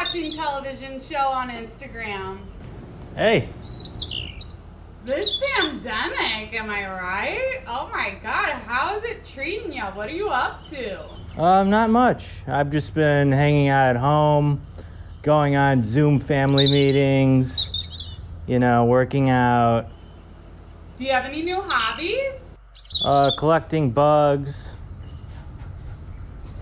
watching television show on Instagram. Hey. This pandemic, am I right? Oh my God, how is it treating you? What are you up to? Not much. I've just been hanging out at home, going on Zoom family meetings, working out, Do you have any new hobbies? collecting bugs,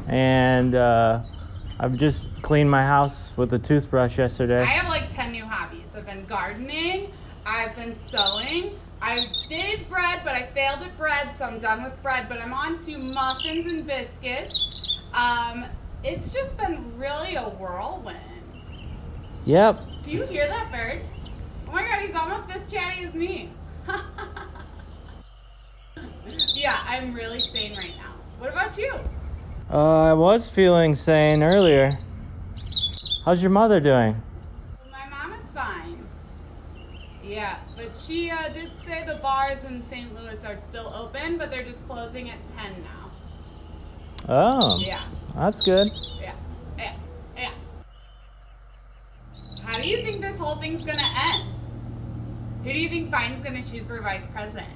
and I've just cleaned my house with a toothbrush I yesterday. have like 10 new hobbies. I've been gardening, I've been sewing, I did bread, but I failed at bread, so I'm done with bread, but I'm on to muffins and biscuits. It's just been really a whirlwind. Yep. Do you hear that bird? Oh my God, he's almost as chatty as me. Yeah, I'm really sane right now. What about you? I was feeling sane earlier. How's your mother doing? My mom is fine. Yeah, but she did say the bars in St. Louis are still open, but they're just closing at 10 now. Oh, Yeah, that's good. yeah. How do you think this whole thing's gonna end? Who do you think Biden's gonna choose for vice president?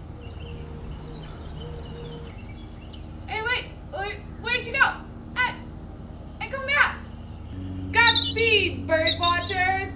Hey, wait, where'd you go? Hey, come back. Godspeed, bird watchers.